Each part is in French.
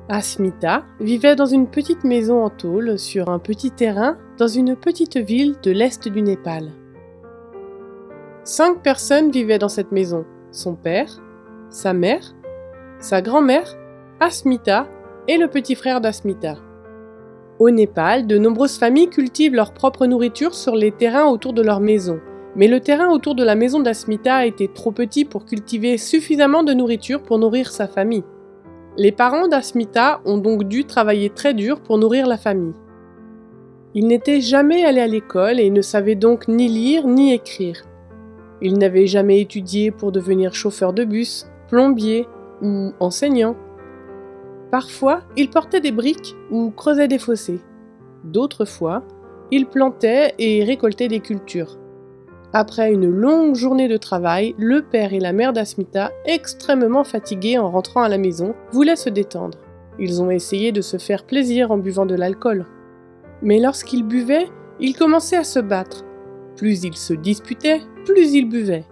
Asmita vivait dans une petite maison en tôle sur un petit terrain dans une petite ville de l'est du Népal. 5 personnes vivaient dans cette maison: son père, sa mère, sa grand-mère, Asmita et le petit frère d'Asmita. Au Népal, de nombreuses familles cultivent leur propre nourriture sur les terrains autour de leur maison. Mais le terrain autour de la maison d'Asmita était trop petit pour cultiver suffisamment de nourriture pour nourrir sa famille. Les parents d'Asmita ont donc dû travailler très dur pour nourrir la famille. Ils n'étaient jamais allés à l'école et ne savaient donc ni lire ni écrire. Ils n'avaient jamais étudié pour devenir chauffeur de bus, plombier ou enseignant. Parfois, ils portaient des briques ou creusaient des fossés. D'autres fois, ils plantaient et récoltaient des cultures. Après une longue journée de travail, le père et la mère d'Asmita, extrêmement fatigués en rentrant à la maison, voulaient se détendre. Ils ont essayé de se faire plaisir en buvant de l'alcool. Mais lorsqu'ils buvaient, ils commençaient à se battre. Plus ils se disputaient, plus ils buvaient.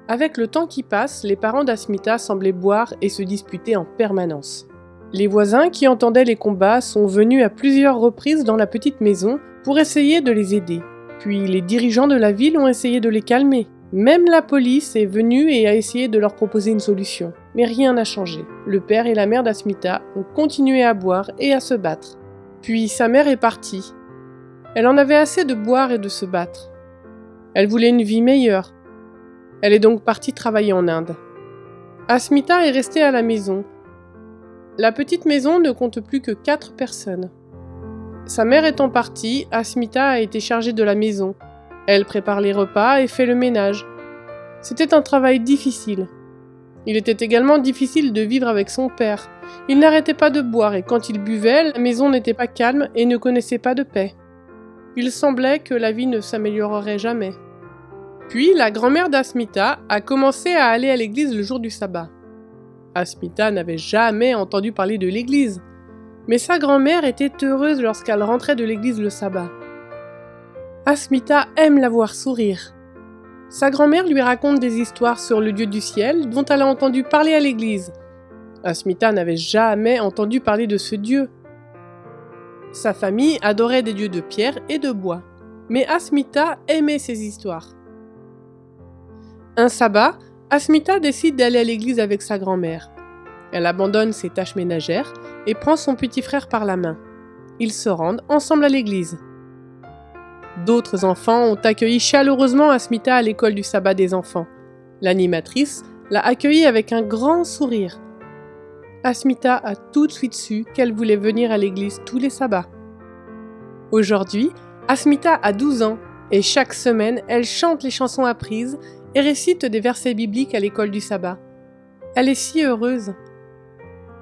Avec le temps qui passe, les parents d'Asmita semblaient boire et se disputer en permanence. Les voisins qui entendaient les combats sont venus à plusieurs reprises dans la petite maison pour essayer de les aider. Puis les dirigeants de la ville ont essayé de les calmer. Même la police est venue et a essayé de leur proposer une solution. Mais rien n'a changé. Le père et la mère d'Asmita ont continué à boire et à se battre. Puis sa mère est partie. Elle en avait assez de boire et de se battre. Elle voulait une vie meilleure. Elle est donc partie travailler en Inde. Asmita est restée à la maison. La petite maison ne compte plus que 4 personnes. Sa mère étant partie, Asmita a été chargée de la maison. Elle prépare les repas et fait le ménage. C'était un travail difficile. Il était également difficile de vivre avec son père. Il n'arrêtait pas de boire et quand il buvait, la maison n'était pas calme et ne connaissait pas de paix. Il semblait que la vie ne s'améliorerait jamais. Puis la grand-mère d'Asmita a commencé à aller à l'église le jour du sabbat. Asmita n'avait jamais entendu parler de l'église, mais sa grand-mère était heureuse lorsqu'elle rentrait de l'église le sabbat. Asmita aime la voir sourire. Sa grand-mère lui raconte des histoires sur le Dieu du ciel dont elle a entendu parler à l'église. Asmita n'avait jamais entendu parler de ce Dieu. Sa famille adorait des dieux de pierre et de bois, mais Asmita aimait ces histoires. Un sabbat, Asmita décide d'aller à l'église avec sa grand-mère. Elle abandonne ses tâches ménagères et prend son petit frère par la main. Ils se rendent ensemble à l'église. D'autres enfants ont accueilli chaleureusement Asmita à l'école du sabbat des enfants. L'animatrice l'a accueillie avec un grand sourire. Asmita a tout de suite su qu'elle voulait venir à l'église tous les sabbats. Aujourd'hui, Asmita a 12 ans et chaque semaine, elle chante les chansons apprises et récite des versets bibliques à l'école du sabbat. Elle est si heureuse.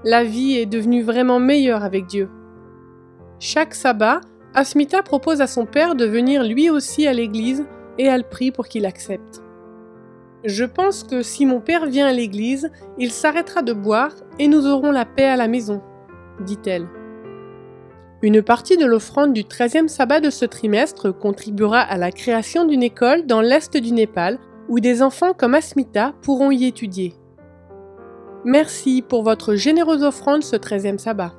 La vie est devenue vraiment meilleure avec Dieu. Chaque sabbat, Asmita propose à son père de venir lui aussi à l'église et elle prie pour qu'il accepte. Je pense que si mon père vient à l'église, il s'arrêtera de boire et nous aurons la paix à la maison, dit-elle. Une partie de l'offrande du 13e sabbat de ce trimestre contribuera à la création d'une école dans l'est du Népal où des enfants comme Asmita pourront y étudier. Merci pour votre généreuse offrande ce 13e sabbat.